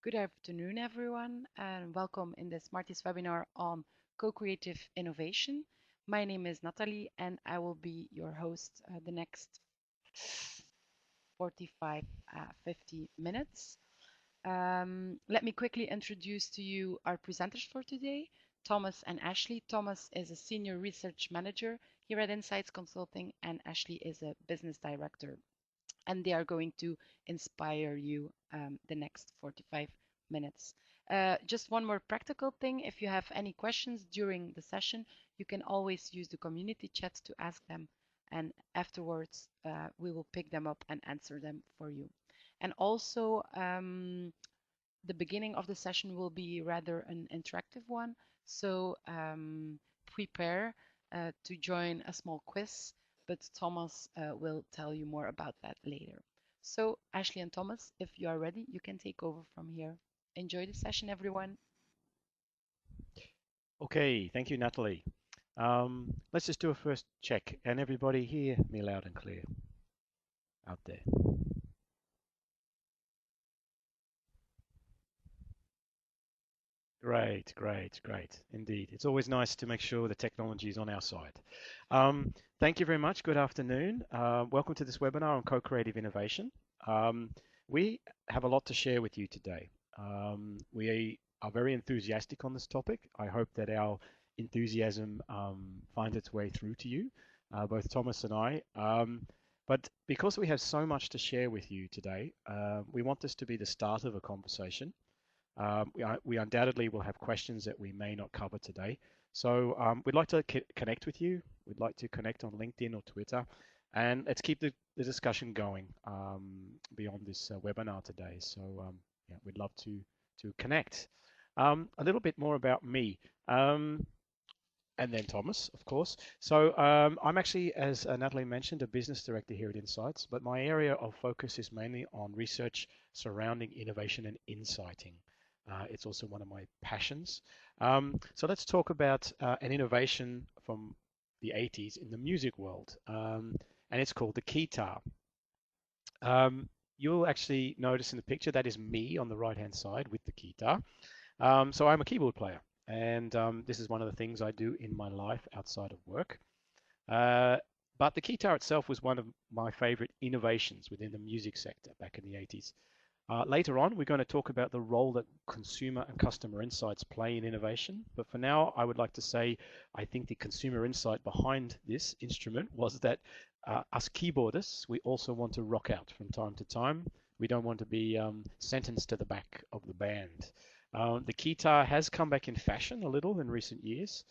Good afternoon, everyone, and welcome in the Smartees webinar on co-creative innovation. My name is Natalie, and I will be your host the next 45, 50 minutes. Let me quickly introduce to you our presenters for today, Thomas and Ashley. Thomas is a senior research manager here at Insights Consulting, and Ashley is a business director. And they are going to inspire you the next 45 minutes. Just one more practical thing. If you have any questions during the session, you can always use the community chat to ask them. And afterwards, we will pick them up and answer them for you. And also, the beginning of the session will be rather an interactive one. So prepare to join a small quiz, but Thomas will tell you more about that later. So Ashley and Thomas, if you are ready, you can take over from here. Enjoy the session, everyone. Okay, thank you, Natalie. Let's just do a first check. Can everybody hear me loud and clear out there? Great, great, great. Indeed. It's always nice to make sure the technology is on our side. Thank you very much. Good afternoon. Welcome to this webinar on co-creative innovation. We have a lot to share with you today. We are very enthusiastic on this topic. I hope that our enthusiasm finds its way through to you, both Thomas and I. But because we have so much to share with you today, we want this to be the start of a conversation. We undoubtedly will have questions that we may not cover today. So we'd like to connect with you. We'd like to connect on LinkedIn or Twitter. And let's keep the discussion going beyond this webinar today. So yeah, we'd love to connect. A little bit more about me. And then Thomas, of course. So I'm actually, as Natalie mentioned, a business director here at Insights, but my area of focus is mainly on research surrounding innovation and insighting. It's also one of my passions. So let's talk about an innovation from the 80s in the music world, and it's called the keytar. You'll actually notice in the picture that is me on the right-hand side with the keytar. So I'm a keyboard player, and this is one of the things I do in my life outside of work. But the keytar itself was one of my favorite innovations within the music sector back in the 80s. Later on, we're going to talk about the role that consumer and customer insights play in innovation. But for now, I would like to say I think the consumer insight behind this instrument was that us keyboardists, we also want to rock out from time to time. We don't want to be sentenced to the back of the band. The keytar has come back in fashion a little in recent years.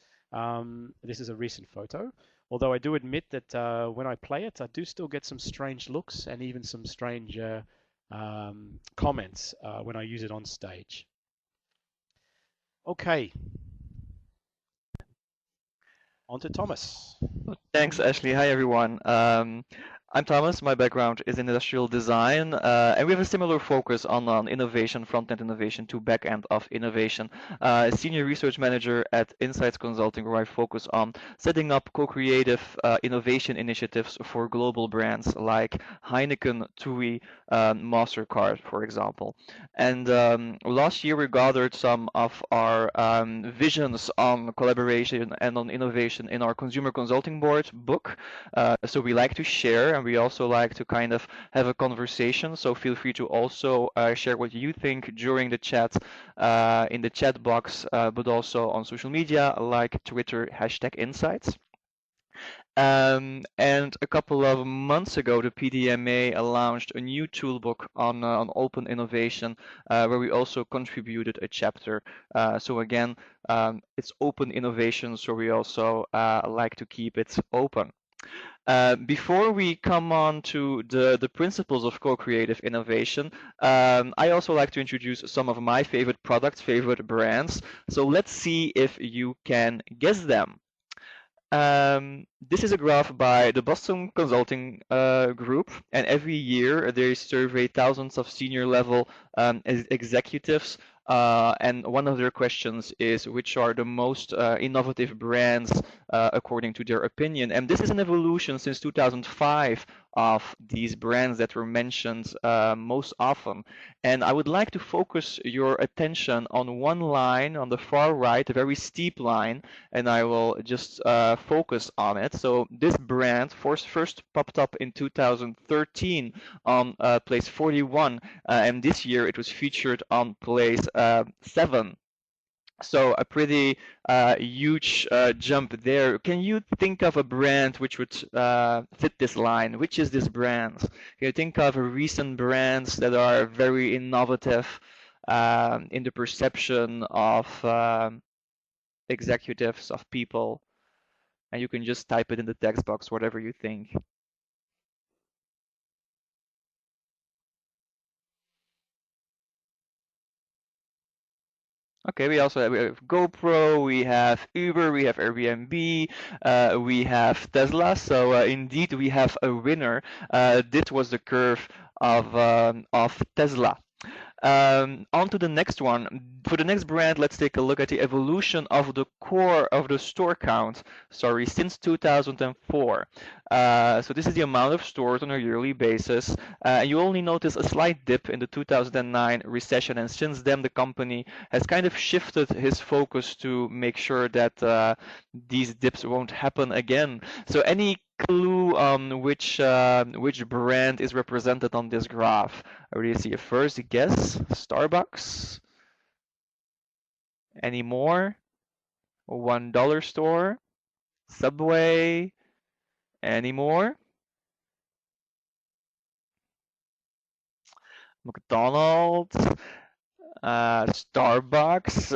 This is a recent photo. Although I do admit that when I play it, I do still get some strange looks and even some strange comments when I use it on stage. Okay. On to Thomas. Thanks, Ashley. Hi, everyone. I'm Thomas. My background is in industrial design, and we have a similar focus on innovation, front-end innovation to back-end of innovation. Senior research manager at Insights Consulting, where I focus on setting up co-creative innovation initiatives for global brands like Heineken, TUI, MasterCard, for example. And last year, we gathered some of our visions on collaboration and on innovation in our Consumer Consulting Board book. So we like to share, and we also like to kind of have a conversation. So feel free to also share what you think during the chat, in the chat box, but also on social media like Twitter, #Insights. And a couple of months ago, the PDMA launched a new toolbook on open innovation, where we also contributed a chapter. So again, it's open innovation, so we also like to keep it open. Before we come on to the principles of co-creative innovation, I also like to introduce some of my favorite products, favorite brands. So let's see if you can guess them. This is a graph by the Boston Consulting Group, and every year they survey thousands of senior level executives. And one of their questions is which are the most innovative brands according to their opinion. And this is an evolution since 2005 of these brands that were mentioned most often. And I would like to focus your attention on one line on the far right, a very steep line, and I will just focus on it. So this brand first popped up in 2013 on place 41, and this year it was featured on place 7. So a pretty huge jump there. Can you think of a brand which would fit this line? Which is this brand? Can you think of recent brands that are very innovative in the perception of executives, of people? And you can just type it in the text box, whatever you think. Okay, we also have GoPro, we have Uber, we have Airbnb, we have Tesla. So indeed, we have a winner. This was the curve of Tesla. On to the next one. For the next brand, let's take a look at the evolution of the core of the store count, since 2004. So this is the amount of stores on a yearly basis. You only notice a slight dip in the 2009 recession, and since then the company has kind of shifted his focus to make sure that these dips won't happen again. So any clue on which brand is represented on this graph? I already see a first guess. Starbucks. Any more? $1 store. Subway. Any more? McDonald's. Starbucks.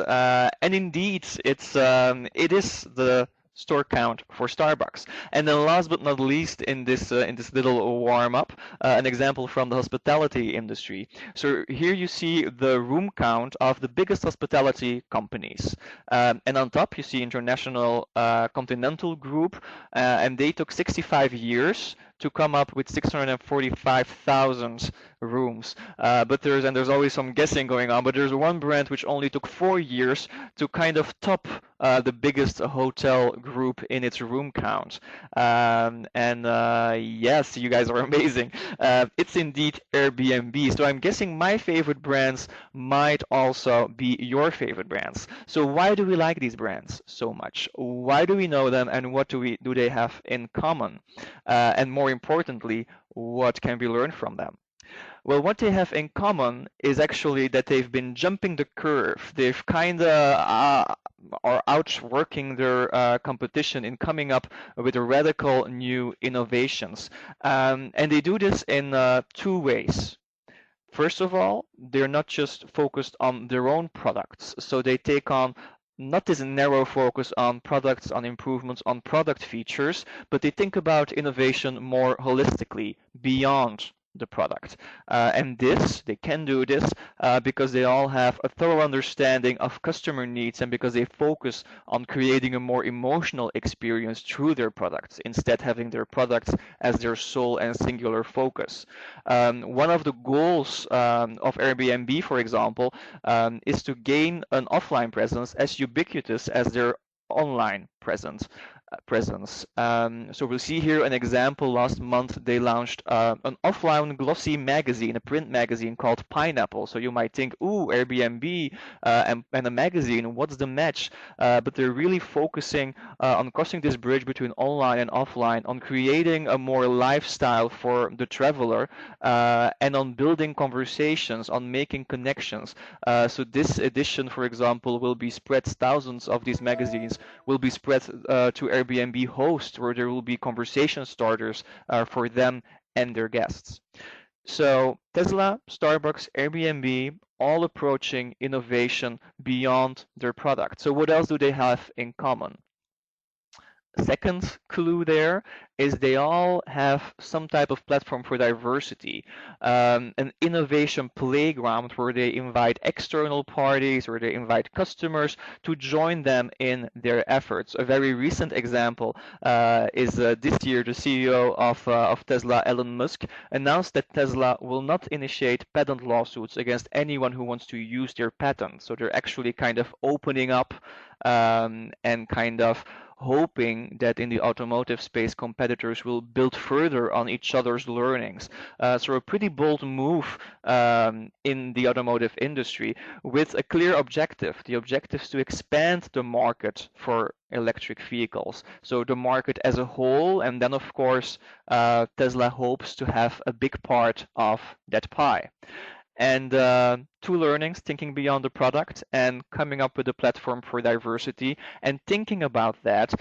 And indeed, it is the store count for Starbucks. And then last but not least in this little warm up, an example from the hospitality industry. So here you see the room count of the biggest hospitality companies. And on top you see International Continental Group, and they took 65 years to come up with 645,000 rooms. But there's always some guessing going on. But there's one brand which only took 4 years to kind of top the biggest hotel group in its room count. Yes, you guys are amazing. It's indeed Airbnb. So I'm guessing my favorite brands might also be your favorite brands. So why do we like these brands so much? Why do we know them, and what do they have in common? And more importantly, what can we learn from them? Well, what they have in common is actually that they've been jumping the curve. They've kind of are outworking their competition in coming up with radical new innovations. And they do this in 2 ways. First of all, they're not just focused on their own products. So they take on not this narrow focus on products, on improvements, on product features, but they think about innovation more holistically, beyond the product. And they can do this because they all have a thorough understanding of customer needs, and because they focus on creating a more emotional experience through their products, instead having their products as their sole and singular focus. One of the goals of Airbnb, for example, is to gain an offline presence as ubiquitous as their online presence. So we'll see here an example. Last month they launched an offline glossy magazine, a print magazine called Pineapple. So you might think, ooh, Airbnb and a magazine, what's the match? But they're really focusing on crossing this bridge between online and offline, on creating a more lifestyle for the traveler, and on building conversations, on making connections. So this edition, for example, will be spread, thousands of these magazines will be spread to Airbnb hosts, where there will be conversation starters for them and their guests. So Tesla, Starbucks, Airbnb, all approaching innovation beyond their product. So what else do they have in common? second clue there is they all have some type of platform for diversity, an innovation playground where they invite external parties or they invite customers to join them in their efforts. A very recent example is this year the CEO of Tesla, Elon Musk, announced that Tesla will not initiate patent lawsuits against anyone who wants to use their patent. So they're actually kind of opening up and kind of hoping that in the automotive space, competitors will build further on each other's learnings. So a pretty bold move in the automotive industry with a clear objective. The objective is to expand the market for electric vehicles. So the market as a whole, and then of course, Tesla hopes to have a big part of that pie. And two learnings, thinking beyond the product and coming up with a platform for diversity. And thinking about that,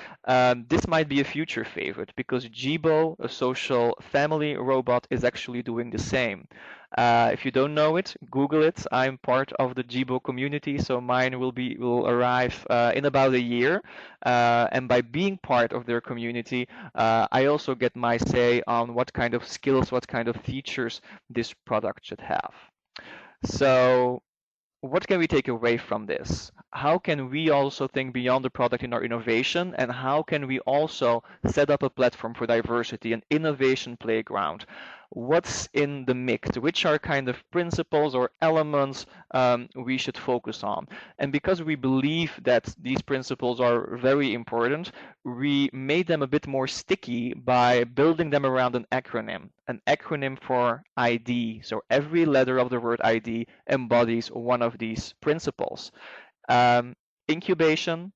this might be a future favorite because Jibo, a social family robot, is actually doing the same. If you don't know it, Google it. I'm part of the Jibo community, so mine will arrive in about a year. And by being part of their community, I also get my say on what kind of skills, what kind of features this product should have. So what can we take away from this? How can we also think beyond the product in our innovation, and how can we also set up a platform for diversity, an innovation playground? What's in the mix? Which are kind of principles or elements we should focus on? And because we believe that these principles are very important, we made them a bit more sticky by building them around an acronym for ID. So every letter of the word ID embodies one of these principles. Incubation,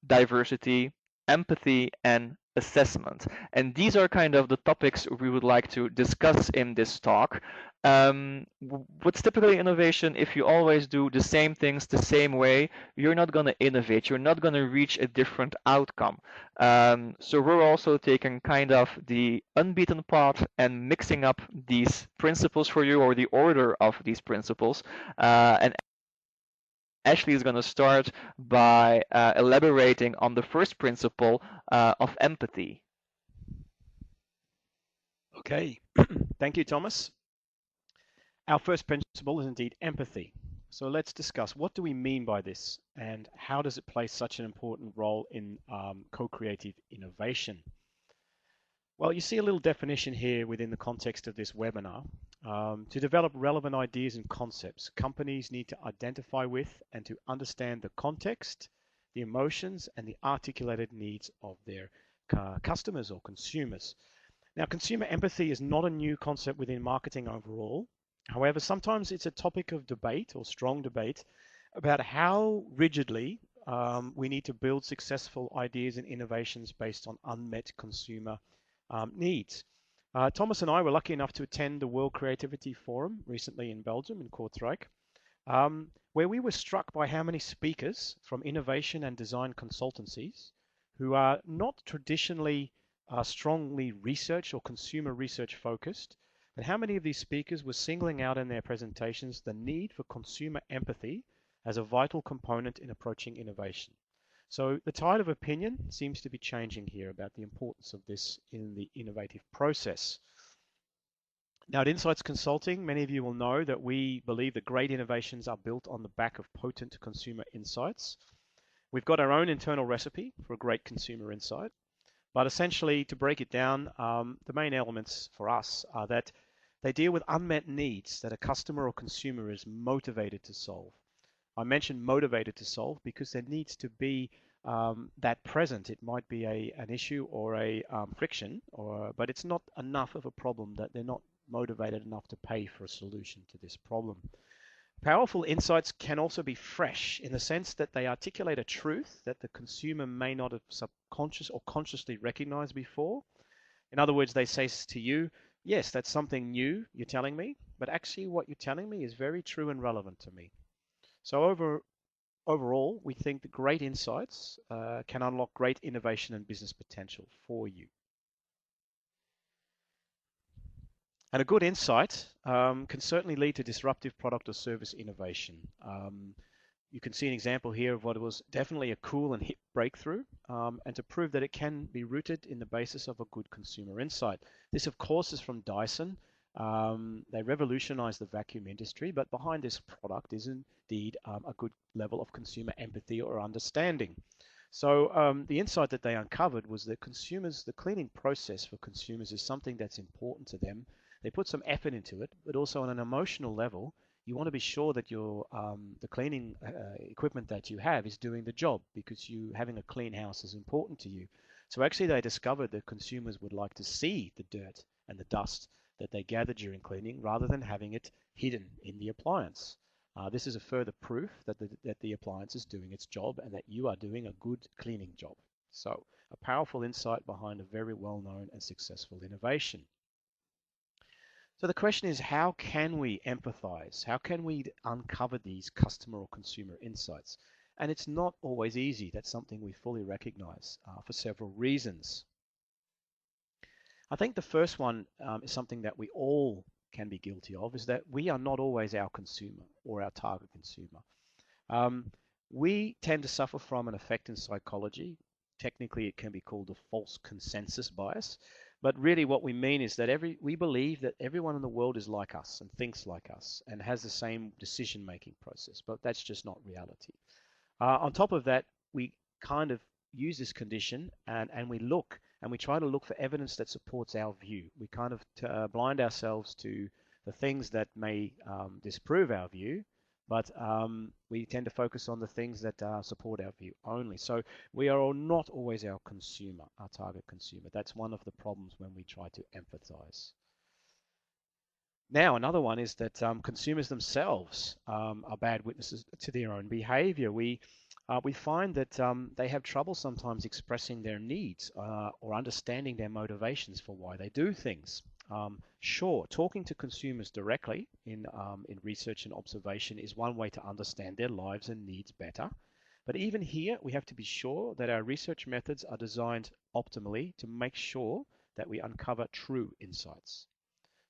diversity, empathy, and assessment. And these are kind of the topics we would like to discuss in this talk. What's typically innovation, if you always do the same things the same way, you're not going to innovate. You're not going to reach a different outcome. So we're also taking kind of the unbeaten path and mixing up these principles for you, or the order of these principles. And Ashley is going to start by elaborating on the first principle of empathy. Okay, thank you, Thomas. Our first principle is indeed empathy. So let's discuss, what do we mean by this, and how does it play such an important role in co-creative innovation? Well, you see a little definition here within the context of this webinar. To develop relevant ideas and concepts, companies need to identify with and to understand the context, the emotions, and the articulated needs of their customers or consumers. Now, consumer empathy is not a new concept within marketing overall. However, sometimes it's a topic of debate or strong debate about how rigidly we need to build successful ideas and innovations based on unmet consumer needs. Thomas and I were lucky enough to attend the World Creativity Forum recently in Belgium, in Kortrijk, where we were struck by how many speakers from innovation and design consultancies who are not traditionally strongly research or consumer research focused, but how many of these speakers were singling out in their presentations the need for consumer empathy as a vital component in approaching innovation. So the tide of opinion seems to be changing here about the importance of this in the innovative process. Now at Insights Consulting, many of you will know that we believe that great innovations are built on the back of potent consumer insights. We've got our own internal recipe for a great consumer insight, but essentially, to break it down, the main elements for us are that they deal with unmet needs that a customer or consumer is motivated to solve. I mentioned motivated to solve because there needs to be that present. It might be an issue or a friction, but it's not enough of a problem that they're not motivated enough to pay for a solution to this problem. Powerful insights can also be fresh in the sense that they articulate a truth that the consumer may not have subconscious or consciously recognized before. In other words, they say to you, yes, that's something new you're telling me, but actually what you're telling me is very true and relevant to me. So overall, we think that great insights can unlock great innovation and business potential for you. And a good insight can certainly lead to disruptive product or service innovation. you can see an example here of what was definitely a cool and hip breakthrough, and to prove that it can be rooted in the basis of a good consumer insight. This, of course, is from Dyson. They revolutionized the vacuum industry, but behind this product is indeed a good level of consumer empathy or understanding. So the insight that they uncovered was that the cleaning process for consumers is something that's important to them. They put some effort into it, but also on an emotional level, you want to be sure that the cleaning equipment that you have is doing the job, because having a clean house is important to you. So actually they discovered that consumers would like to see the dirt and the dust that they gather during cleaning rather than having it hidden in the appliance. This is a further proof that the appliance is doing its job and that you are doing a good cleaning job. So a powerful insight behind a very well-known and successful innovation. So the question is, how can we empathize? How can we uncover these customer or consumer insights? And it's not always easy. That's something we fully recognize for several reasons. I think the first one is something that we all can be guilty of, is that we are not always our consumer or our target consumer. We tend to suffer from an effect in psychology. Technically, it can be called a false consensus bias. But really what we mean is that we believe that everyone in the world is like us and thinks like us and has the same decision-making process, but that's just not reality. On top of that, we kind of use this condition and we try to look for evidence that supports our view. We kind of blind ourselves to the things that may disprove our view, but we tend to focus on the things that support our view only. So we are not always our consumer, our target consumer. That's one of the problems when we try to empathize. Now, another one is that consumers themselves are bad witnesses to their own behavior. We find that they have trouble sometimes expressing their needs or understanding their motivations for why they do things. Sure, talking to consumers directly in research and observation is one way to understand their lives and needs better. But even here, we have to be sure that our research methods are designed optimally to make sure that we uncover true insights.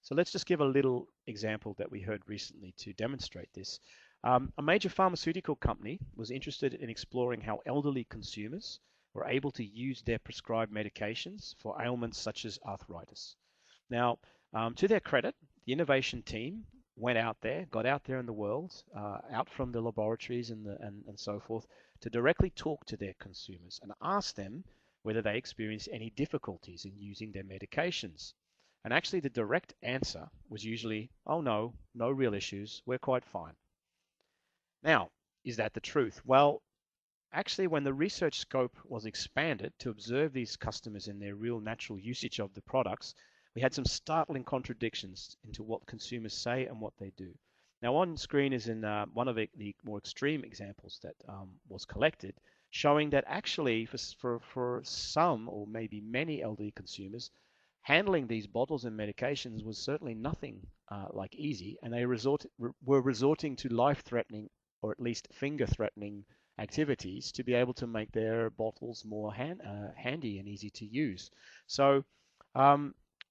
So let's just give a little example that we heard recently to demonstrate this. A major pharmaceutical company was interested in exploring how elderly consumers were able to use their prescribed medications for ailments such as arthritis. Now, to their credit, the innovation team went out there, got out there in the world, out from the laboratories and so forth, to directly talk to their consumers and ask them whether they experienced any difficulties in using their medications. And actually the direct answer was usually, oh no, no real issues, we're quite fine. Now, is that the truth? Well, actually when the research scope was expanded to observe these customers in their real natural usage of the products, we had some startling contradictions into what consumers say and what they do. Now on screen is in one of the more extreme examples that was collected, showing that actually for some or maybe many elderly consumers, handling these bottles and medications was certainly nothing like easy, and they were resorting to life-threatening or at least finger-threatening activities to be able to make their bottles more handy and easy to use. So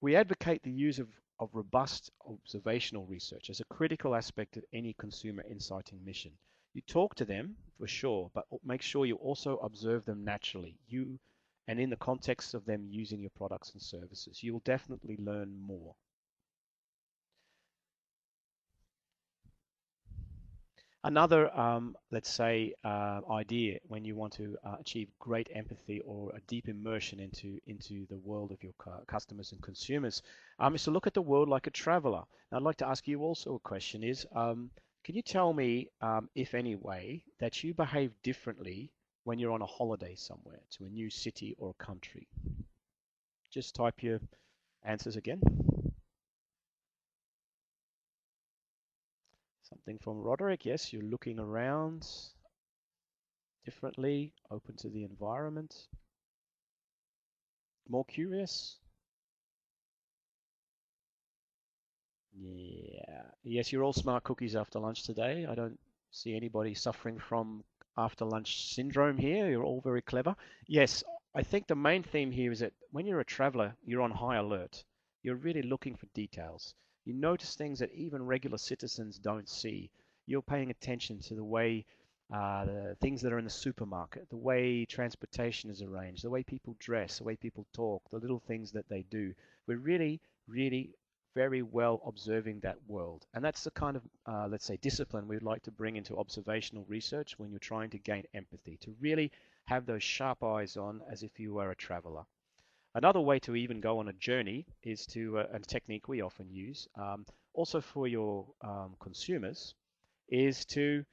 we advocate the use of robust observational research as a critical aspect of any consumer insighting mission. You talk to them for sure, but make sure you also observe them naturally. And in the context of them using your products and services, you will definitely learn more. Another, let's say, idea when you want to achieve great empathy or a deep immersion into the world of your customers and consumers is to look at the world like a traveler. Now, I'd like to ask you also a question is, can you tell me, if any way, that you behave differently when you're on a holiday somewhere to a new city or country? Just type your answers again. Something from Roderick. Yes, you're looking around differently, open to the environment. More curious? Yeah. Yes, you're all smart cookies after lunch today. I don't see anybody suffering from after lunch syndrome here. You're all very clever. Yes, I think the main theme here is that when you're a traveler, you're on high alert. You're really looking for details. You notice things that even regular citizens don't see. You're paying attention to the way the things that are in the supermarket, the way transportation is arranged, the way people dress, the way people talk, the little things that they do. We're really, really very well observing that world. And that's the kind of, let's say, discipline we'd like to bring into observational research when you're trying to gain empathy, to really have those sharp eyes on as if you were a traveler. Another way to even go on a journey is to, a technique we often use, also for your consumers, is to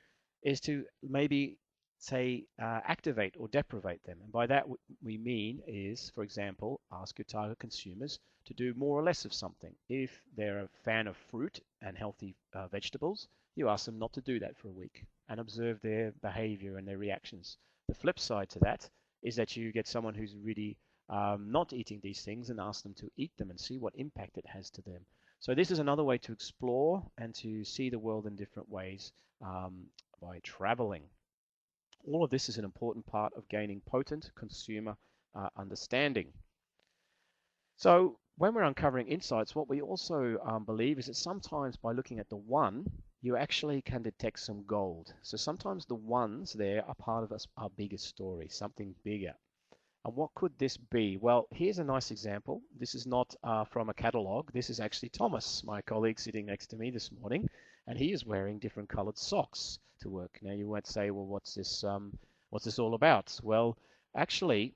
maybe say activate or deprivate them. And by that we mean is, for example, ask your target consumers to do more or less of something. If they're a fan of fruit and healthy vegetables, you ask them not to do that for a week and observe their behavior and their reactions. The flip side to that is that you get someone who's really not eating these things and ask them to eat them and see what impact it has to them. So this is another way to explore and to see the world in different ways by traveling. All of this is an important part of gaining potent consumer understanding. So when we're uncovering insights, what we also believe is that sometimes by looking at the one, you actually can detect some gold. So sometimes the ones there are part of our bigger story, something bigger. And what could this be? Well, here's a nice example. This is not from a catalog. This is actually Thomas, my colleague sitting next to me this morning, and he is wearing different colored socks to work. Now you might say, well, what's this all about? Well, actually,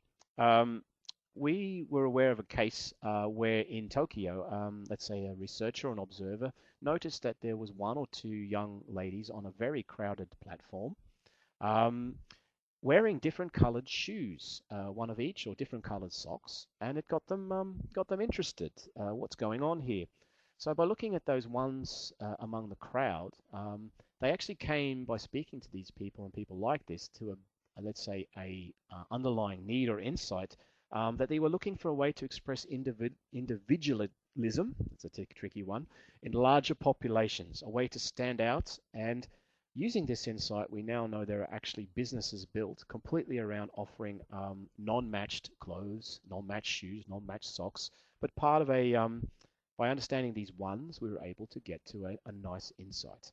we were aware of a case where in Tokyo, let's say a researcher or an observer noticed that there was one or two young ladies on a very crowded platform. Wearing different colored shoes, one of each, or different colored socks, and it got them interested. What's going on here? So by looking at those ones among the crowd, they actually came by speaking to these people and people like this to let's say a underlying need or insight that they were looking for a way to express individualism. It's a tricky one in larger populations, a way to stand out. And using this insight, we now know there are actually businesses built completely around offering non-matched clothes, non-matched shoes, non-matched socks. But part of by understanding these ones, we were able to get to a nice insight.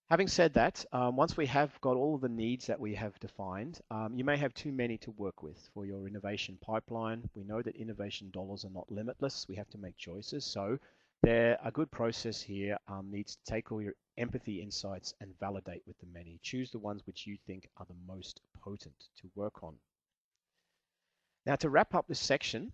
Having said that, once we have got all of the needs that we have defined, you may have too many to work with for your innovation pipeline. We know that innovation dollars are not limitless. We have to make choices. So a good process here needs to take all your empathy insights and validate with the many. Choose the ones which you think are the most potent to work on. Now, to wrap up this section,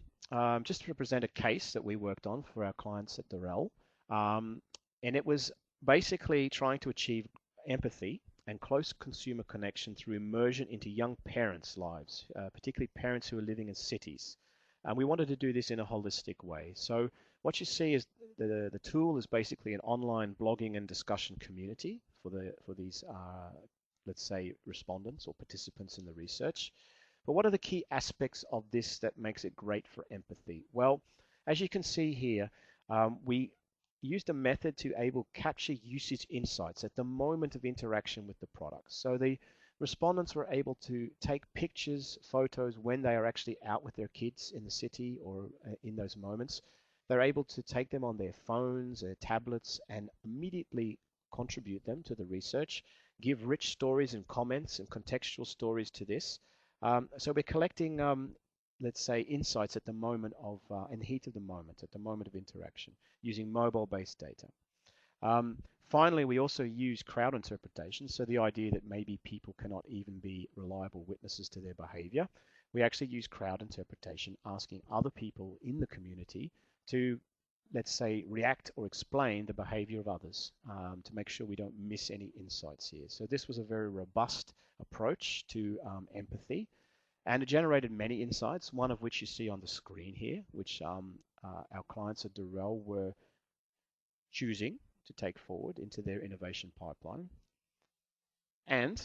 just to present a case that we worked on for our clients at Durrell, and it was basically trying to achieve empathy and close consumer connection through immersion into young parents' lives, particularly parents who are living in cities. And we wanted to do this in a holistic way. So what you see is the tool is basically an online blogging and discussion community for these, let's say, respondents or participants in the research. But what are the key aspects of this that makes it great for empathy? Well, as you can see here, we used a method to capture usage insights at the moment of interaction with the product. So the respondents were able to take pictures, photos when they are actually out with their kids in the city or in those moments. They're able to take them on their phones, their tablets, and immediately contribute them to the research, give rich stories and comments and contextual stories to this. So we're collecting, let's say, insights at the moment of, in the heat of the moment, at the moment of interaction, using mobile-based data. Finally, we also use crowd interpretation, so the idea that maybe people cannot even be reliable witnesses to their behavior. We actually use crowd interpretation, asking other people in the community to, let's say, react or explain the behavior of others to make sure we don't miss any insights here. So this was a very robust approach to empathy, and it generated many insights, one of which you see on the screen here, which our clients at Durrell were choosing to take forward into their innovation pipeline. And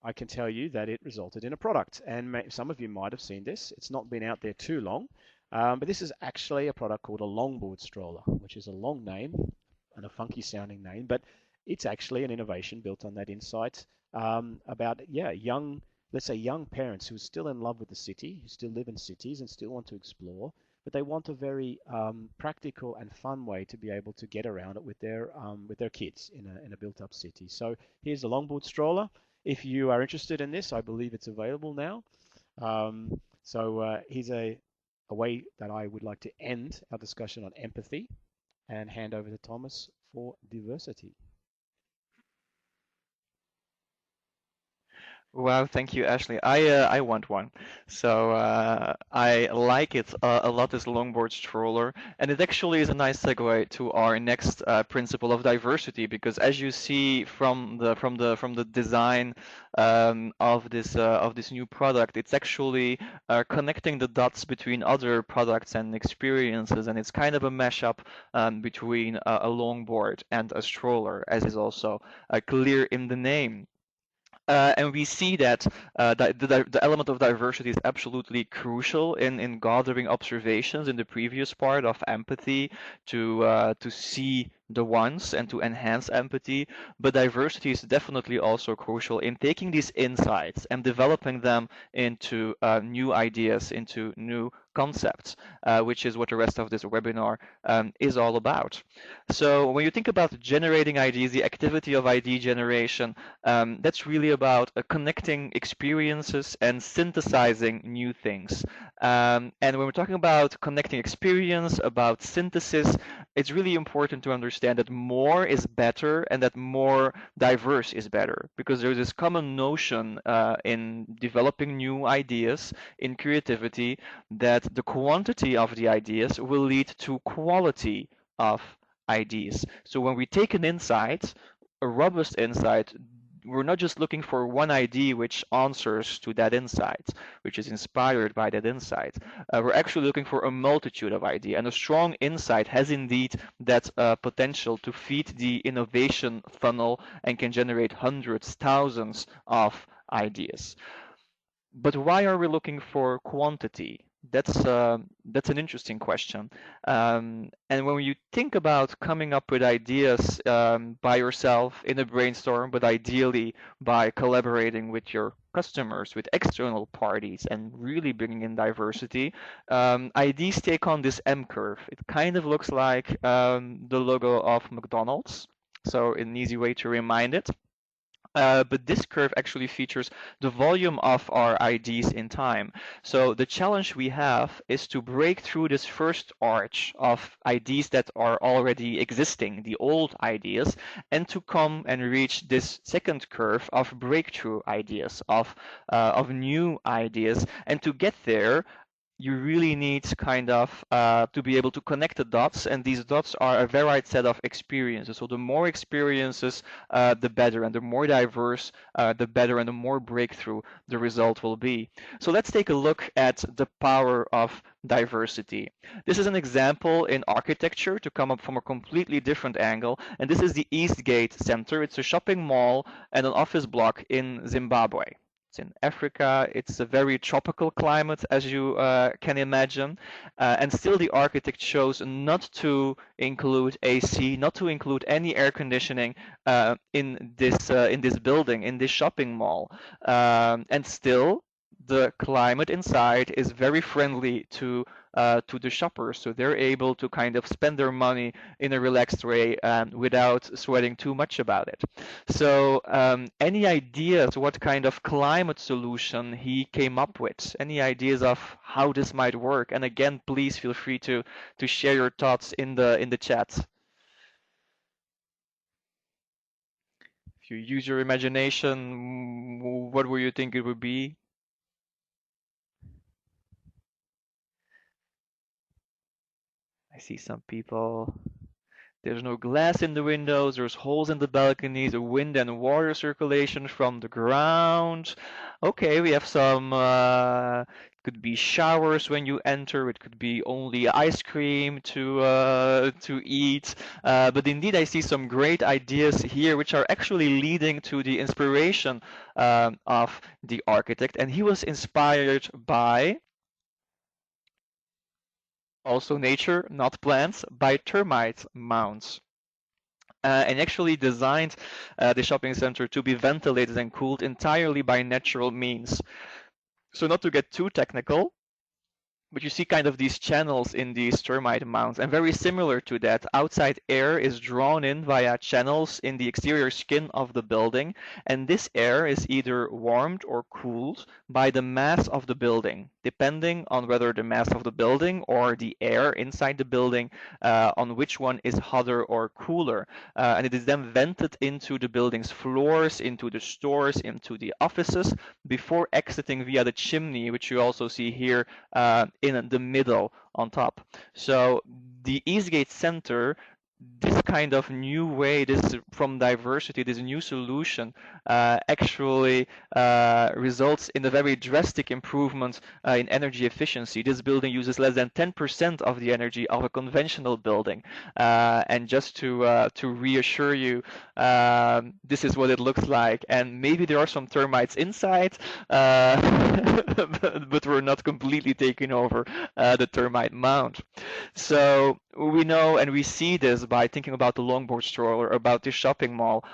I can tell you that it resulted in a product. And some of you might have seen this. It's not been out there too long, but this is actually a product called a longboard stroller, which is a long name and a funky sounding name, but it's actually an innovation built on that insight about, young, let's say young parents who are still in love with the city, who still live in cities and still want to explore, but they want a very practical and fun way to be able to get around it with their kids in a built-up city. So here's the longboard stroller. If you are interested in this, I believe it's available now. Here's a way that I would like to end our discussion on empathy and hand over to Thomas for diversity. Wow, thank you, Ashley. I want one. So I like it a lot, this longboard stroller, and it actually is a nice segue to our next principle of diversity, because as you see from the design of this new product, it's actually connecting the dots between other products and experiences, and it's kind of a mashup between a longboard and a stroller, as is also clear in the name. And we see that the element of diversity is absolutely crucial in gathering observations in the previous part of empathy to see the ones and to enhance empathy. But diversity is definitely also crucial in taking these insights and developing them into new ideas, into new concepts, which is what the rest of this webinar is all about. So when you think about generating ideas, the activity of idea generation, that's really about connecting experiences and synthesizing new things. And when we're talking about connecting experience, about synthesis, it's really important to understand that more is better and that more diverse is better, because there's this common notion in developing new ideas, in creativity, that the quantity of the ideas will lead to quality of ideas. So when we take an insight, a robust insight, we're not just looking for one idea which answers to that insight, which is inspired by that insight. We're actually looking for a multitude of ideas, and a strong insight has indeed that potential to feed the innovation funnel and can generate hundreds, thousands of ideas. But why are we looking for quantity? That's an interesting question. And when you think about coming up with ideas by yourself in a brainstorm, but ideally by collaborating with your customers, with external parties, and really bringing in diversity, ideas take on this M curve. It kind of looks like the logo of McDonald's. So an easy way to remind it. But this curve actually features the volume of our IDs in time. So the challenge we have is to break through this first arch of IDs that are already existing, the old ideas, and to come and reach this second curve of breakthrough ideas, of new ideas. And to get there, you really need kind of to be able to connect the dots, and these dots are a varied set of experiences. So the more experiences, the better, and the more diverse, the better, and the more breakthrough the result will be. So let's take a look at the power of diversity. This is an example in architecture to come up from a completely different angle, and this is the Eastgate Center. It's a shopping mall and an office block in Zimbabwe. It's in Africa. It's a very tropical climate, as you can imagine. And still the architect chose not to include AC, not to include any air conditioning in this building, in this shopping mall. And still, the climate inside is very friendly to the shoppers, so they're able to kind of spend their money in a relaxed way without sweating too much about it. So any ideas what kind of climate solution he came up with? Any ideas of how this might work? And again, please feel free to share your thoughts in the chat. If you use your imagination, what would you think it would be? I see some people. There's no glass in the windows, there's holes in the balconies, a wind and water circulation from the ground. Okay, we have some, could be showers when you enter, it could be only ice cream to eat. But indeed, I see some great ideas here, which are actually leading to the inspiration of the architect. And he was inspired by also nature, not plants, by termite mounds. And actually designed the shopping center to be ventilated and cooled entirely by natural means. So not to get too technical, but you see kind of these channels in these termite mounds. And very similar to that, outside air is drawn in via channels in the exterior skin of the building. And this air is either warmed or cooled by the mass of the building, depending on whether the mass of the building or the air inside the building, on which one is hotter or cooler. And it is then vented into the building's floors, into the stores, into the offices, before exiting via the chimney, which you also see here in the middle on top. So the Eastgate Center, this kind of new way, this from diversity, this new solution actually results in a very drastic improvement in energy efficiency. This building uses less than 10% of the energy of a conventional building. And just to reassure you, this is what it looks like. And maybe there are some termites inside, but we're not completely taking over the termite mound. So we know and we see this by thinking about the longboard stroller, about the shopping mall.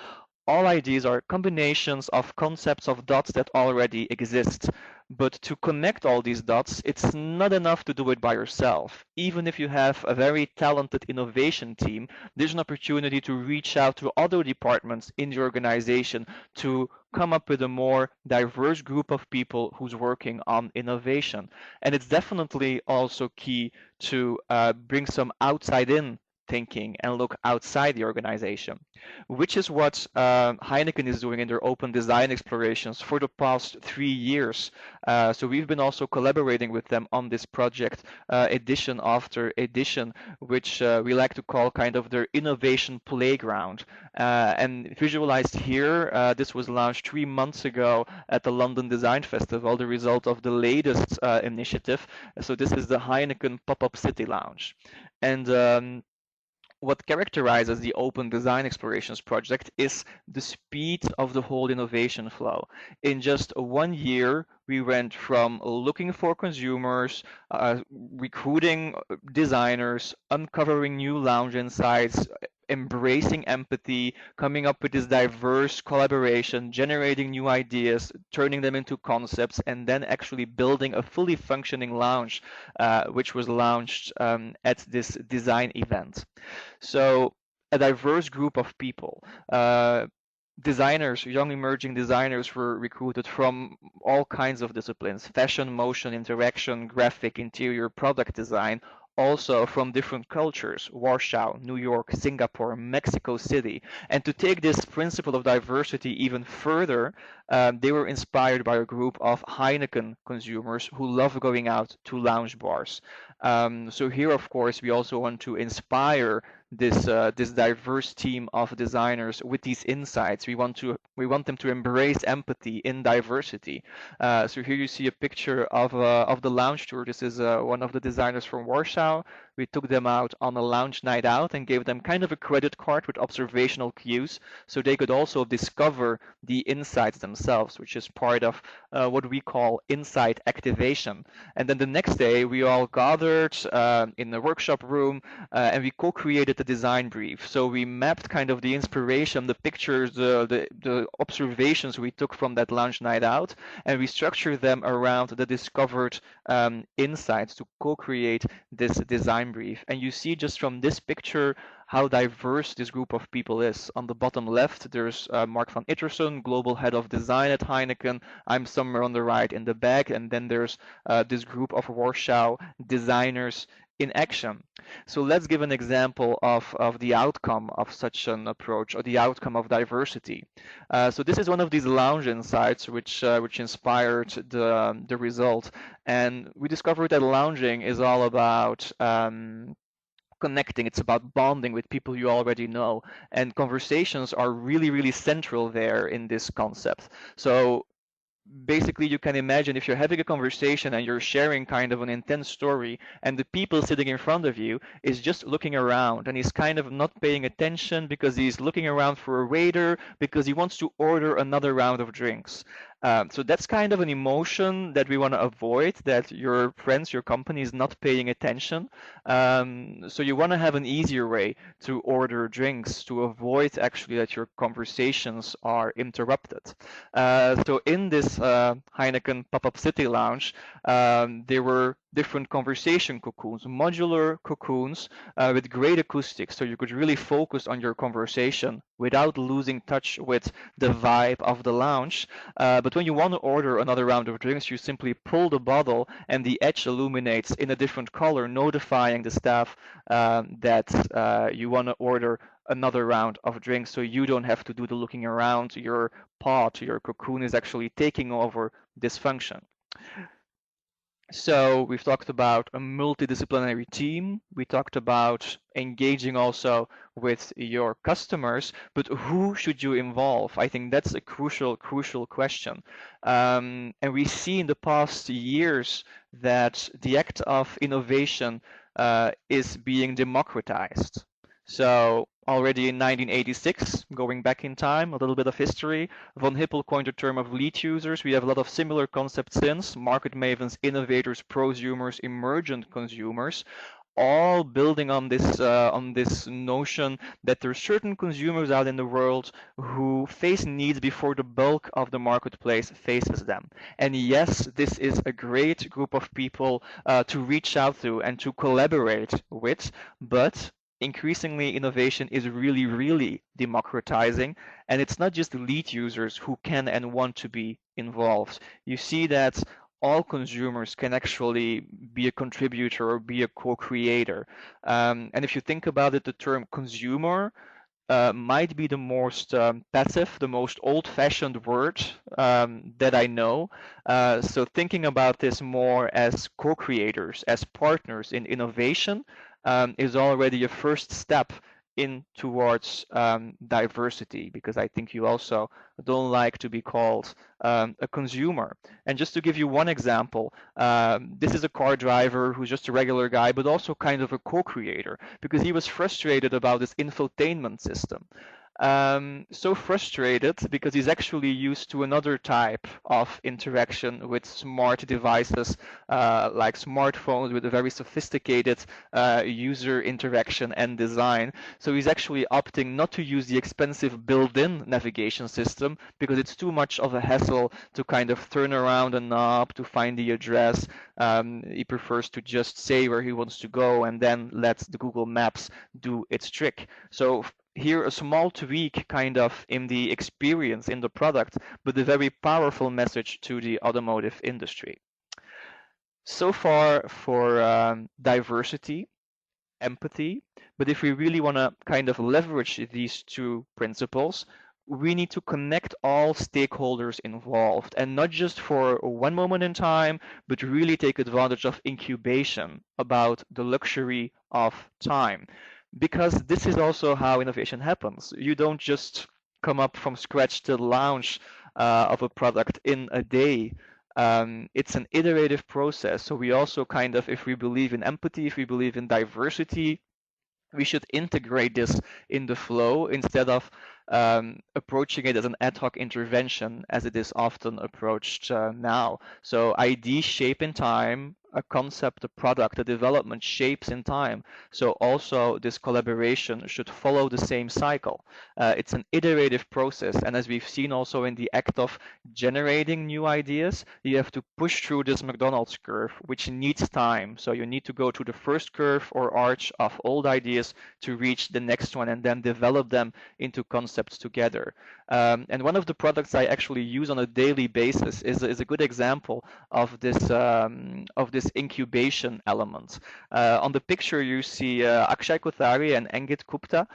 All ideas are combinations of concepts of dots that already exist. But to connect all these dots, it's not enough to do it by yourself. Even if you have a very talented innovation team, there's an opportunity to reach out to other departments in the organization to come up with a more diverse group of people who's working on innovation. And it's definitely also key to bring some outside-in thinking and look outside the organization, which is what Heineken is doing in their open design explorations for the past 3 years. So we've been also collaborating with them on this project, edition after edition, which we like to call kind of their innovation playground. And visualized here, this was launched 3 months ago at the London Design Festival, the result of the latest initiative. So this is the Heineken Pop-Up City Lounge. And what characterizes the Open Design Explorations project is the speed of the whole innovation flow. In just 1 year, we went from looking for consumers, recruiting designers, uncovering new lounge insights, embracing empathy, coming up with this diverse collaboration, generating new ideas, turning them into concepts, and then actually building a fully functioning lounge, which was launched at this design event. So a diverse group of people. Designers, young emerging designers were recruited from all kinds of disciplines: fashion, motion, interaction, graphic, interior, product design, also from different cultures: Warsaw, New York, Singapore, Mexico City. And to take this principle of diversity even further, they were inspired by a group of Heineken consumers who love going out to lounge bars. So here, of course, we also want to inspire this diverse team of designers with these insights. We want them to embrace empathy in diversity. So here you see a picture of the lounge tour. This is one of the designers from Warsaw. We took them out on a lounge night out and gave them kind of a credit card with observational cues, so they could also discover the insights themselves, which is part of what we call insight activation. And then the next day, we all gathered in the workshop room and we co-created the design brief. So we mapped kind of the inspiration, the pictures, the observations we took from that lounge night out, and we structured them around the discovered insights to co-create this design brief. And you see just from this picture how diverse this group of people is. On the bottom left, there's Mark van Itterson, Global Head of Design at Heineken. I'm somewhere on the right in the back, and then there's this group of Warsaw designers in action. So let's give an example of the outcome of such an approach, or the outcome of diversity. So this is one of these lounge insights which inspired the result. And we discovered that lounging is all about connecting. It's about bonding with people you already know, and conversations are really, really central there in this concept. So basically, you can imagine if you're having a conversation and you're sharing kind of an intense story, and the people sitting in front of you is just looking around and he's kind of not paying attention because he's looking around for a waiter because he wants to order another round of drinks. So that's kind of an emotion that we want to avoid, that your friends, your company is not paying attention. So you want to have an easier way to order drinks to avoid actually that your conversations are interrupted. So in this Heineken Pop-Up City Lounge, there were different conversation cocoons, modular cocoons with great acoustics, so you could really focus on your conversation without losing touch with the vibe of the lounge. But when you want to order another round of drinks, you simply pull the bottle and the edge illuminates in a different color, notifying the staff that you want to order another round of drinks, so you don't have to do the looking around. Your pod, your cocoon is actually taking over this function. So we've talked about a multidisciplinary team. We talked about engaging also with your customers, but who should you involve? I think that's a crucial question. And we see in the past years that the act of innovation is being democratized. So already in 1986, going back in time, a little bit of history, von Hippel coined the term of lead users. We have a lot of similar concepts since: market mavens, innovators, prosumers, emergent consumers, all building on this notion that there are certain consumers out in the world who face needs before the bulk of the marketplace faces them. And yes, this is a great group of people to reach out to and to collaborate with, but increasingly innovation is really democratizing, and it's not just the lead users who can and want to be involved. You see that all consumers can actually be a contributor or be a co-creator. And if you think about it, the term consumer might be the most passive, the most old-fashioned word that I know. So thinking about this more as co-creators, as partners in innovation, is already a first step in towards diversity, because I think you also don't like to be called a consumer. And just to give you one example, this is a car driver who's just a regular guy, but also kind of a co-creator, because he was frustrated about this infotainment system. So frustrated because he's actually used to another type of interaction with smart devices, like smartphones with a very sophisticated user interaction and design. So he's actually opting not to use the expensive built-in navigation system because it's too much of a hassle to kind of turn around a knob to find the address. He prefers to just say where he wants to go and then let the Google Maps do its trick. So here a small tweak kind of in the experience in the product, but a very powerful message to the automotive industry. So far for diversity, empathy, but if we really want to kind of leverage these two principles, we need to connect all stakeholders involved, and not just for one moment in time, but really take advantage of incubation, about the luxury of time. Because this is also how innovation happens. You don't just come up from scratch to the launch of a product in a day. It's an iterative process. So we also kind of, if we believe in empathy, if we believe in diversity, we should integrate this in the flow instead of approaching it as an ad hoc intervention as it is often approached now. So ideas shape in time, a concept, a product, a development shapes in time. So also this collaboration should follow the same cycle. It's an iterative process, and as we've seen also in the act of generating new ideas, you have to push through this McDonald's curve, which needs time. So you need to go through the first curve or arch of old ideas to reach the next one and then develop them into concepts together. And one of the products I actually use on a daily basis is a good example of this incubation element. On the picture you see Akshay Kothari and Angit Gupta,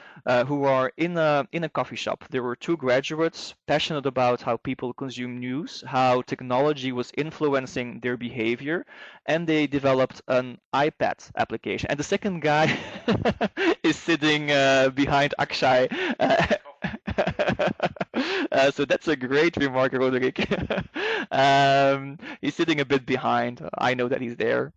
who are in a coffee shop. There were two graduates passionate about how people consume news, how technology was influencing their behavior, and they developed an iPad application. And the second guy is sitting behind Akshay. So that's a great remark, Roderick. He's sitting a bit behind. I know that he's there.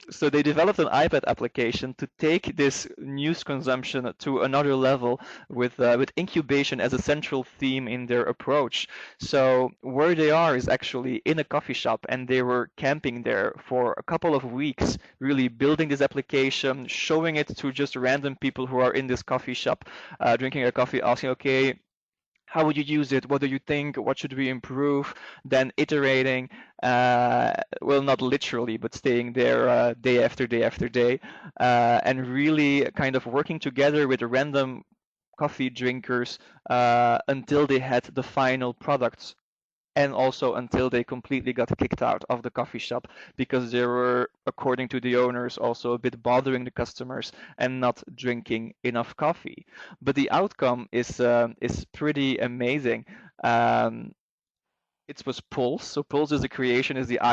So they developed an iPad application to take this news consumption to another level with incubation as a central theme in their approach. So where they are is actually in a coffee shop, and they were camping there for a couple of weeks, really building this application, showing it to just random people who are in this coffee shop, drinking a coffee, asking, okay, how would you use it? What do you think? What should we improve? Then iterating, well, not literally, but staying there day after day after day, and really kind of working together with random coffee drinkers until they had the final products, and also until they completely got kicked out of the coffee shop because they were, according to the owners, also a bit bothering the customers and not drinking enough coffee. But the outcome is pretty amazing. Um, it was Pulse. So Pulse is the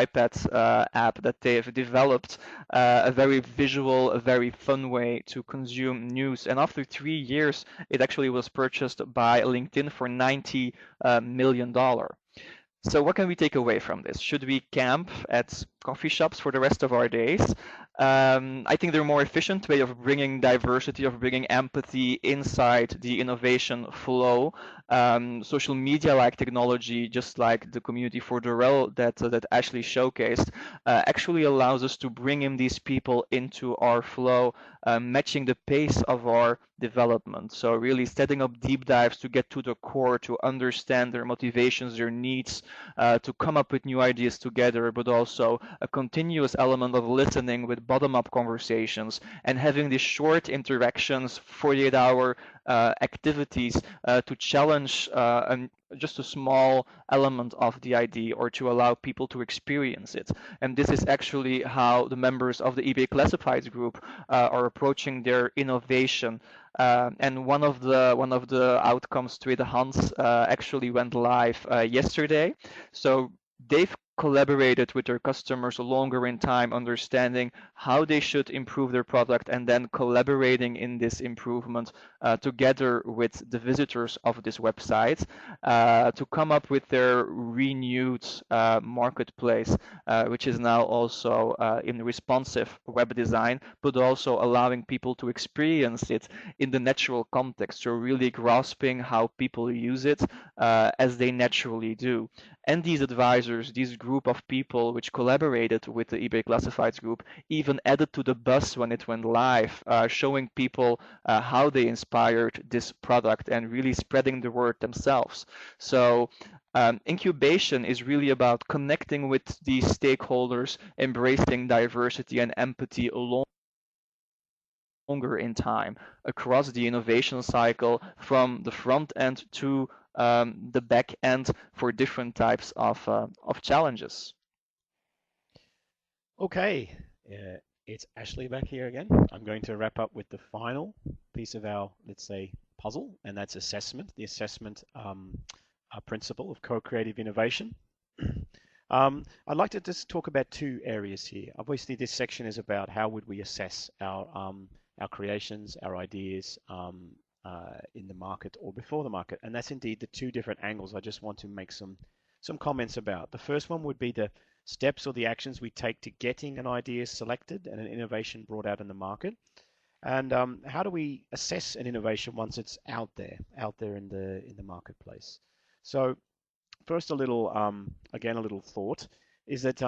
iPad app that they have developed, a very visual, a very fun way to consume news. And after 3 years, it actually was purchased by LinkedIn for $90 million. So what can we take away from this? Should we camp at coffee shops for the rest of our days? I think they're a more efficient way of bringing diversity, of bringing empathy inside the innovation flow. Social media-like technology, just like the community for Dorel that Ashley showcased, actually allows us to bring in these people into our flow, matching the pace of our development. So really setting up deep dives to get to the core, to understand their motivations, their needs, to come up with new ideas together, but also a continuous element of listening with bottom-up conversations and having these short interactions, 48-hour activities to challenge just a small element of the idea or to allow people to experience it. And this is actually how the members of the eBay Classifieds group are approaching their innovation. And one of the outcomes, Tweede Hans, actually went live yesterday. So they've collaborated with their customers longer in time, understanding how they should improve their product, and then collaborating in this improvement together with the visitors of this website to come up with their renewed marketplace, which is now also in responsive web design, but also allowing people to experience it in the natural context. So really grasping how people use it as they naturally do. And these advisors, this group of people which collaborated with the eBay Classifieds group, even added to the bus when it went live, showing people how they inspired this product and really spreading the word themselves. So incubation is really about connecting with these stakeholders, embracing diversity and empathy along longer in time across the innovation cycle from the front end to the back end for different types of challenges. Okay, it's Ashley back here again. I'm going to wrap up with the final piece of our, let's say, puzzle, and that's assessment, the assessment principle of co-creative innovation. I'd like to just talk about two areas here. Obviously, this section is about how would we assess our creations, our ideas in the market or before the market, and that's indeed the two different angles I just want to make some comments about. The first one would be the steps or the actions we take to getting an idea selected and an innovation brought out in the market. And how do we assess an innovation once it's out there in the marketplace? So first, a little again, a little thought is that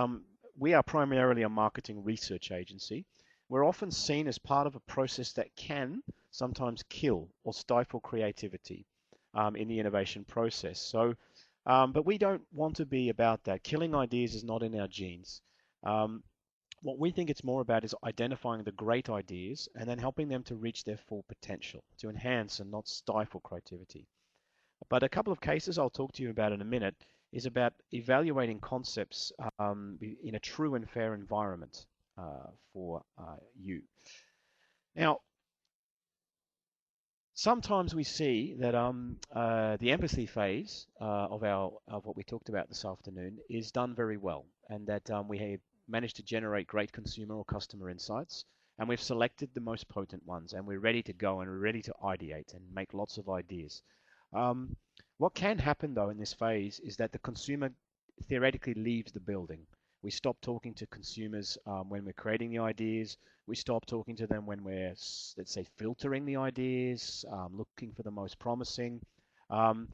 we are primarily a marketing research agency. We're often seen as part of a process that can sometimes kill or stifle creativity in the innovation process. So, but we don't want to be about that. Killing ideas is not in our genes. What we think it's more about is identifying the great ideas and then helping them to reach their full potential, to enhance and not stifle creativity. But a couple of cases I'll talk to you about in a minute is about evaluating concepts in a true and fair environment for you. Now, sometimes we see that the empathy phase of what we talked about this afternoon is done very well, and that we have managed to generate great consumer or customer insights, and we've selected the most potent ones, and we're ready to go and we're ready to ideate and make lots of ideas. What can happen though in this phase is that the consumer theoretically leaves the building. We stop talking to consumers when we're creating the ideas. We stop talking to them when we're, let's say, filtering the ideas, looking for the most promising. And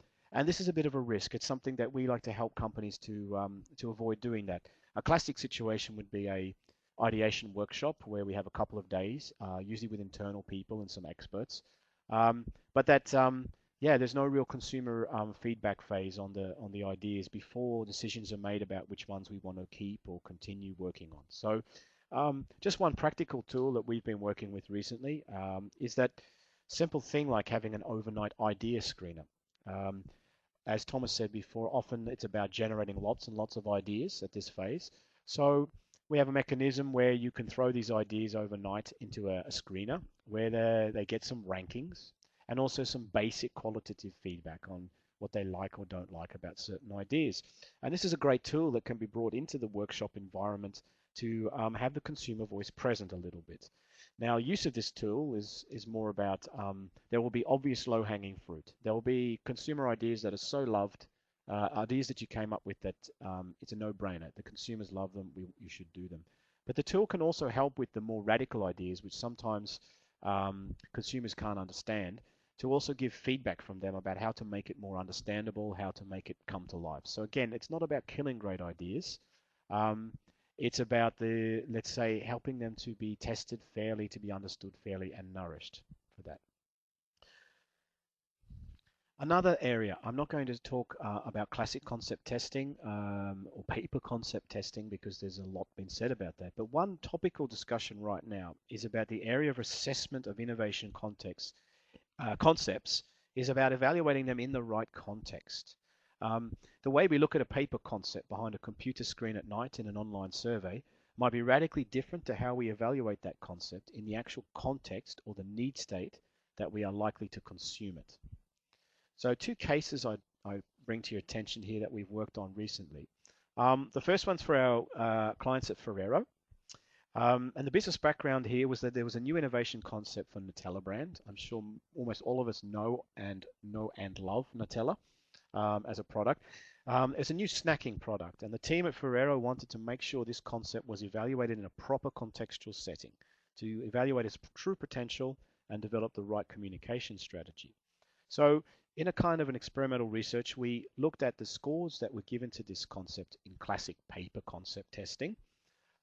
this is a bit of a risk. It's something that we like to help companies to avoid doing that. A classic situation would be a ideation workshop where we have a couple of days, usually with internal people and some experts. But that yeah, there's no real consumer feedback phase on the ideas before decisions are made about which ones we want to keep or continue working on. So just one practical tool that we've been working with recently is that simple thing like having an overnight idea screener. Um, as Thomas said before, often it's about generating lots and lots of ideas at this phase. So we have a mechanism where you can throw these ideas overnight into a screener where they get some rankings and also some basic qualitative feedback on what they like or don't like about certain ideas. And this is a great tool that can be brought into the workshop environment to have the consumer voice present a little bit. Now, use of this tool is more about there will be obvious low-hanging fruit. There will be consumer ideas that are so loved, ideas that you came up with that it's a no-brainer. The consumers love them. You should do them. But the tool can also help with the more radical ideas, which sometimes consumers can't understand, to also give feedback from them about how to make it more understandable, how to make it come to life. So again, it's not about killing great ideas. Um, it's about let's say, helping them to be tested fairly, to be understood fairly, and nourished for that. Another area, I'm not going to talk about classic concept testing or paper concept testing because there's a lot been said about that. But one topical discussion right now is about the area of assessment of innovation concepts is about evaluating them in the right context. The way we look at a paper concept behind a computer screen at night in an online survey might be radically different to how we evaluate that concept in the actual context or the need state that we are likely to consume it. So two cases I bring to your attention here that we've worked on recently. The first one's for our clients at Ferrero. And the business background here was that there was a new innovation concept for Nutella brand. I'm sure almost all of us know and love Nutella as a product. It's a new snacking product, and the team at Ferrero wanted to make sure this concept was evaluated in a proper contextual setting to evaluate its true potential and develop the right communication strategy. So in a kind of an experimental research, we looked at the scores that were given to this concept in classic paper concept testing.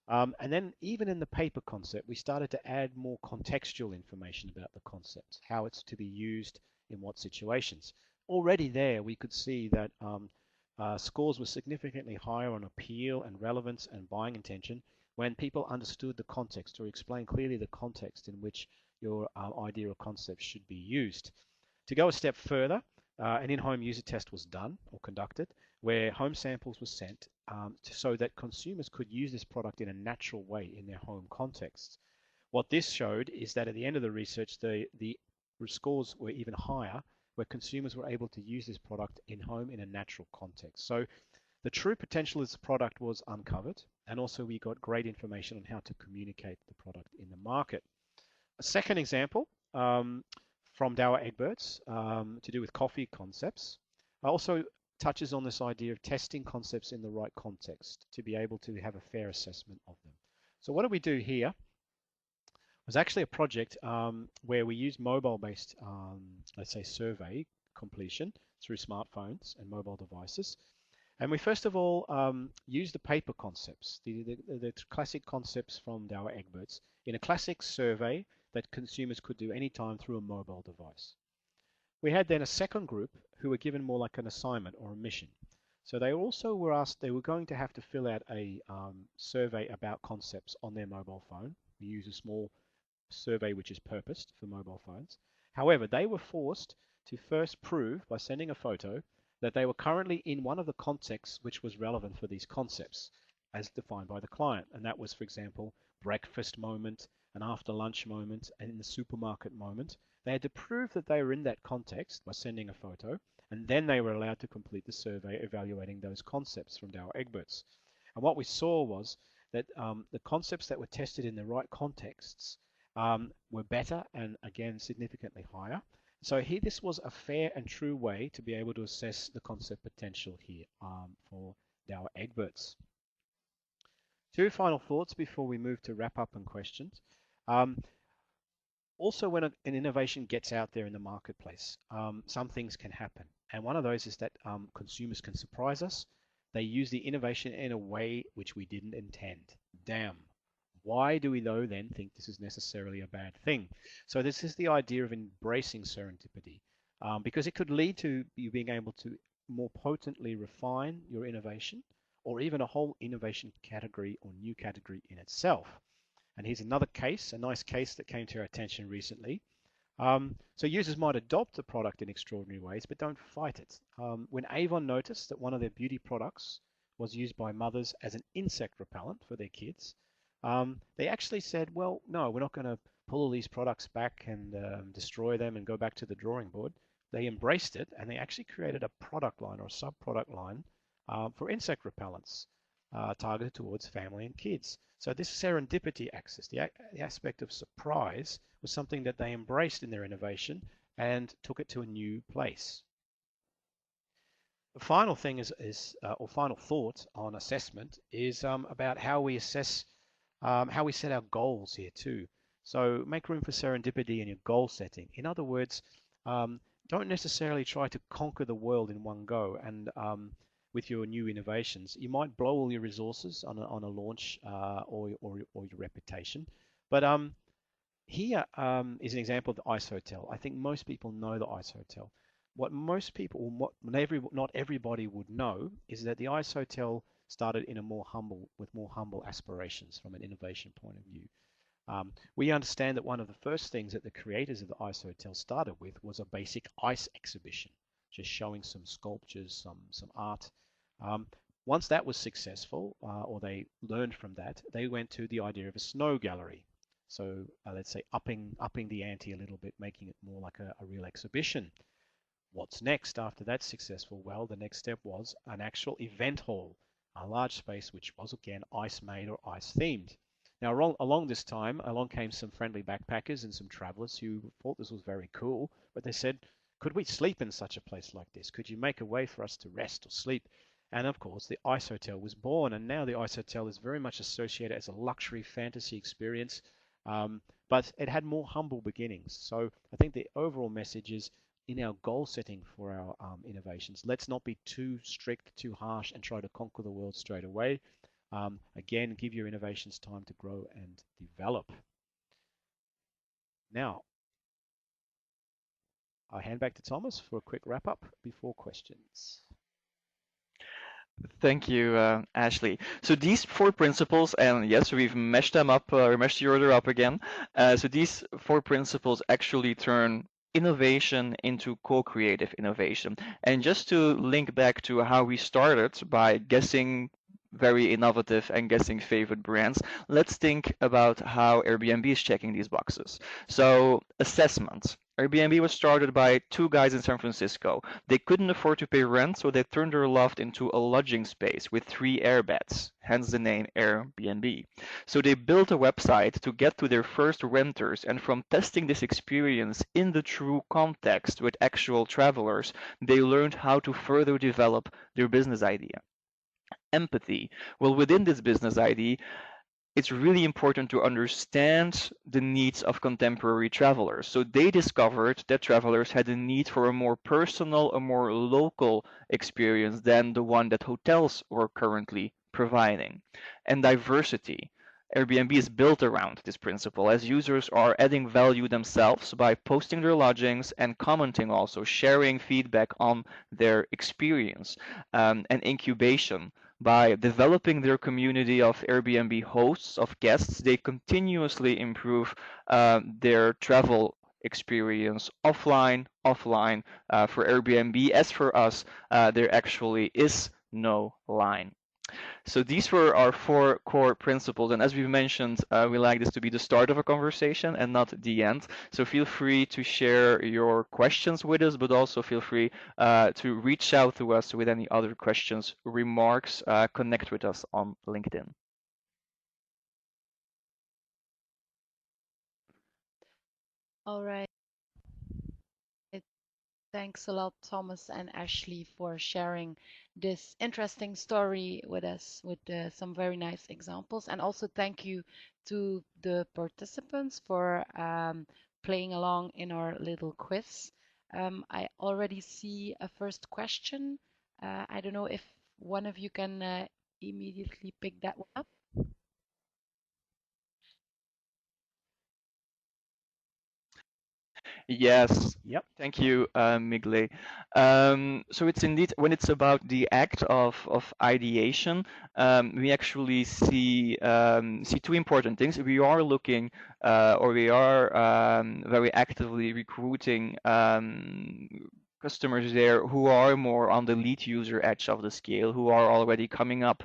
And then even in the paper concept, we started to add more contextual information about the concept, how it's to be used in what situations. Already there, we could see that scores were significantly higher on appeal and relevance and buying intention when people understood the context or explained clearly the context in which your idea or concept should be used. To go a step further, an in-home user test was done or conducted where home samples were sent so that consumers could use this product in a natural way in their home contexts. What this showed is that at the end of the research, the scores were even higher where consumers were able to use this product in home in a natural context. So the true potential of this product was uncovered, and also we got great information on how to communicate the product in the market. A second example from Douwe Egberts to do with coffee concepts also touches on this idea of testing concepts in the right context to be able to have a fair assessment of them. So what do we do here? It was actually a project where we used mobile-based, let's say, survey completion through smartphones and mobile devices. And we first of all used the paper concepts, the classic concepts from Douwe Egberts in a classic survey that consumers could do anytime through a mobile device. We had then a second group who were given more like an assignment or a mission. So they also were asked, they were going to have to fill out a survey about concepts on their mobile phone. We use a small survey which is purposed for mobile phones. However, they were forced to first prove by sending a photo that they were currently in one of the contexts which was relevant for these concepts as defined by the client. And that was, for example, breakfast moment, an after lunch moment, and in the supermarket moment. They had to prove that they were in that context by sending a photo, and then they were allowed to complete the survey evaluating those concepts from Douwe Egberts. And what we saw was that the concepts that were tested in the right contexts were better and, again, significantly higher. So here, this was a fair and true way to be able to assess the concept potential here for Douwe Egberts. Two final thoughts before we move to wrap up and questions. Also, when an innovation gets out there in the marketplace, some things can happen. And one of those is that consumers can surprise us. They use the innovation in a way which we didn't intend. Damn. Why do we, though, then think this is necessarily a bad thing? So this is the idea of embracing serendipity. because it could lead to you being able to more potently refine your innovation or even a whole innovation category or new category in itself. And here's another case, a nice case that came to our attention recently. So users might adopt the product in extraordinary ways, but don't fight it. When Avon noticed that one of their beauty products was used by mothers as an insect repellent for their kids, they actually said, well, no, we're not going to pull all these products back and destroy them and go back to the drawing board. They embraced it and they actually created a product line or a sub-product line for insect repellents targeted towards family and kids. So this serendipity axis, the aspect of surprise, was something that they embraced in their innovation and took it to a new place. The final thing or final thought on assessment is about how we assess, how we set our goals here too. So make room for serendipity in your goal setting. In other words, don't necessarily try to conquer the world in one go and with your new innovations. You might blow all your resources on a launch or your reputation. But here is an example of the Ice Hotel. I think most people know the Ice Hotel. What most people, not everybody would know, is that the Ice Hotel started in with more humble aspirations from an innovation point of view. We understand that one of the first things that the creators of the Ice Hotel started with was a basic ice exhibition, just showing some sculptures, some art. Once that was successful, or they learned from that, they went to the idea of a snow gallery. So let's say upping the ante a little bit, making it more like a real exhibition. What's next after that's successful? Well, the next step was an actual event hall, a large space which was again ice made or ice themed. Now, along this time, along came some friendly backpackers and some travelers who thought this was very cool, but they said, could we sleep in such a place like this? Could you make a way for us to rest or sleep? And of course, the Ice Hotel was born, and now the Ice Hotel is very much associated as a luxury fantasy experience, but it had more humble beginnings. So I think the overall message is in our goal setting for our innovations, let's not be too strict, too harsh, and try to conquer the world straight away. Again, give your innovations time to grow and develop. Now, I'll hand back to Thomas for a quick wrap up before questions. Thank you, Ashley. So these 4 principles, and yes, we've meshed them up, or meshed the order up again. So these 4 principles actually turn innovation into co-creative innovation. And just to link back to how we started by guessing very innovative and guessing favorite brands, let's think about how Airbnb is checking these boxes. So assessment. Airbnb was started by 2 guys in San Francisco. They couldn't afford to pay rent, so they turned their loft into a lodging space with 3 air beds, hence the name Airbnb. So they built a website to get to their first renters, and from testing this experience in the true context with actual travelers, they learned how to further develop their business idea. Empathy. Well, within this business idea, it's really important to understand the needs of contemporary travelers. So they discovered that travelers had a need for a more personal, a more local experience than the one that hotels were currently providing. And diversity. Airbnb is built around this principle as users are adding value themselves by posting their lodgings and commenting, also sharing feedback on their experience. And incubation. By developing their community of Airbnb hosts, of guests, they continuously improve their travel experience offline. For Airbnb, as for us, there actually is no line. So these were our 4 core principles, and as we mentioned, we like this to be the start of a conversation and not the end. So feel free to share your questions with us, but also feel free to reach out to us with any other questions, remarks, connect with us on LinkedIn. All right. Thanks a lot, Thomas and Ashley, for sharing this interesting story with us with some very nice examples. And also thank you to the participants for playing along in our little quiz. I already see a first question. I don't know if one of you can immediately pick that one up. Yes, Yep. thank you, Migle. So it's indeed when it's about the act of ideation, we actually see two important things. We are looking, or we are very actively recruiting customers there who are more on the lead user edge of the scale, who are already coming up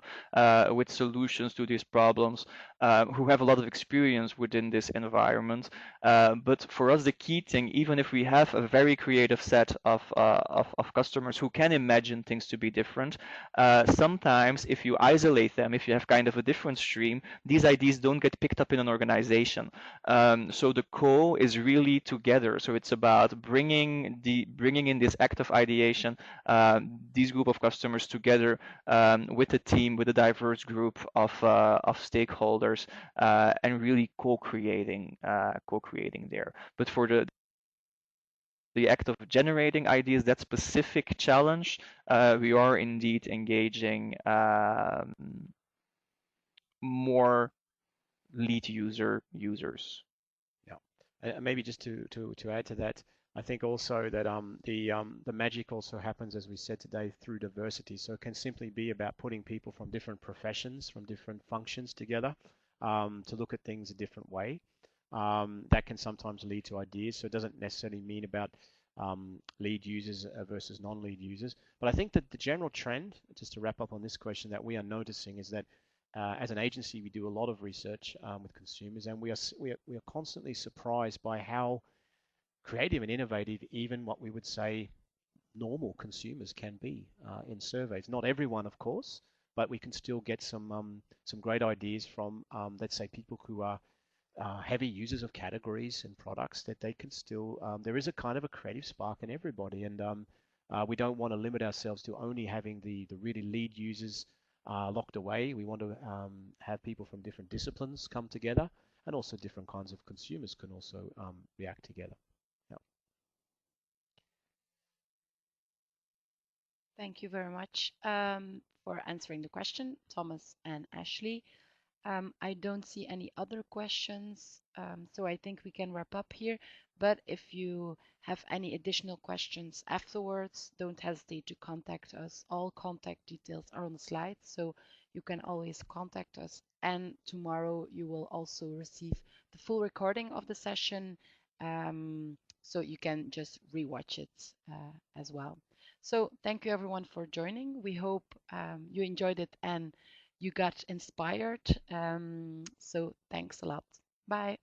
with solutions to these problems, who have a lot of experience within this environment. But for us, the key thing, even if we have a very creative set of customers who can imagine things to be different, sometimes if you isolate them, if you have kind of a different stream, these ideas don't get picked up in an organization. So the call is really together. So it's about bringing in this active ideation, these group of customers together with a team, with a diverse group of stakeholders, and really co-creating there. But for the act of generating ideas, that specific challenge, we are indeed engaging more lead users. Yeah. And maybe just to add to that, I think also that the magic also happens, as we said today, through diversity. So it can simply be about putting people from different professions, from different functions together, to look at things a different way. That can sometimes lead to ideas. So it doesn't necessarily mean about lead users versus non-lead users. But I think that the general trend, just to wrap up on this question, that we are noticing is that as an agency, we do a lot of research with consumers, and we are constantly surprised by how creative and innovative even what we would say normal consumers can be in surveys. Not everyone, of course, but we can still get some great ideas from let's say people who are heavy users of categories and products that they can still there is a kind of a creative spark in everybody, and we don't want to limit ourselves to only having the really lead users locked away. We want to have people from different disciplines come together, and also different kinds of consumers can also react together. Yeah. Thank you very much for answering the question, Thomas and Ashley. I don't see any other questions, so I think we can wrap up here. But if you have any additional questions afterwards, don't hesitate to contact us. All contact details are on the slide, so you can always contact us. And tomorrow you will also receive the full recording of the session, so you can just rewatch it as well. So thank you everyone for joining. We hope you enjoyed it and you got inspired. So thanks a lot. Bye.